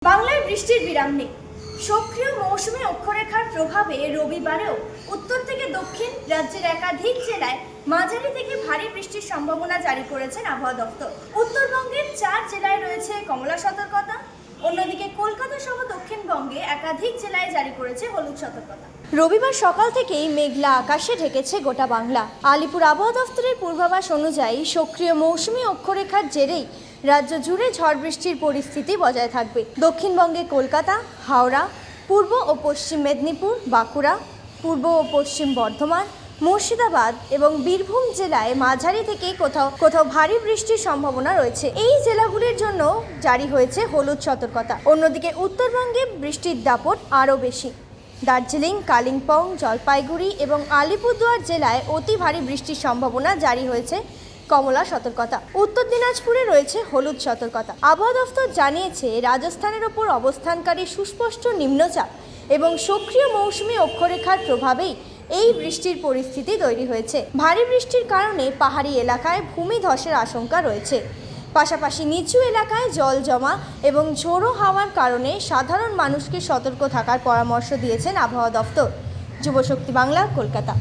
বাংলায় বৃষ্টির বিরাম নেই। সক্রিয় মৌসুমী অক্ষরেখার প্রভাবে রবিবারেও উত্তর থেকে দক্ষিণ রাজ্যের একাধিক জেলায় মাঝারি থেকে ভারী বৃষ্টির সম্ভাবনা জারি করেছেন আবহাওয়া দপ্তর। উত্তরবঙ্গের 4 জেলায় রয়েছে কমলা সতর্কতা, অন্যদিকে কলকাতা সহ দক্ষিণবঙ্গে একাধিক জেলায় জারি করেছে হলুদ সতর্কতা। রবিবার সকাল থেকেই মেঘলা আকাশে ঢেকেছে গোটা বাংলা। আলিপুর আবহাওয়া দপ্তরের পূর্বাভাস অনুযায়ী সক্রিয় মৌসুমী অক্ষরেখার জেরেই রাজ্য জুড়ে ঝড় বৃষ্টির পরিস্থিতি বজায় থাকবে। দক্ষিণবঙ্গে কলকাতা, হাওড়া, পূর্ব ও পশ্চিম মেদিনীপুর, বাঁকুড়া, পূর্ব ও পশ্চিম বর্ধমান, মুর্শিদাবাদ এবং বীরভূম জেলায় মাঝারি থেকে কোথাও কোথাও ভারী বৃষ্টির সম্ভাবনা রয়েছে। এই জেলাগুলির জন্য জারি হয়েছে হলুদ সতর্কতা। অন্যদিকে উত্তরবঙ্গে বৃষ্টির দাপট আরও বেশি। দার্জিলিং, কালিম্পং, জলপাইগুড়ি এবং আলিপুরদুয়ার জেলায় অতি ভারী বৃষ্টির সম্ভাবনা জারি হয়েছে কমলা সতর্কতা। উত্তর দিনাজপুরে রয়েছে হলুদ সতর্কতা। আবহাওয়া দফতর জানিয়েছে, রাজস্থানের ওপর অবস্থানকারী সুস্পষ্ট নিম্নচাপ এবং সক্রিয় মৌসুমী অক্ষরেখার প্রভাবেই এই বৃষ্টির পরিস্থিতি তৈরি হয়েছে। ভারী বৃষ্টির কারণে পাহাড়ি এলাকায় ভূমিধসের আশঙ্কা রয়েছে। পাশাপাশি নিচু এলাকায় জল জমা এবং ঝোড়ো হাওয়ার কারণে সাধারণ মানুষকে সতর্ক থাকার পরামর্শ দিয়েছেন আবহাওয়া দফতর। যুবশক্তি বাংলা, কলকাতা।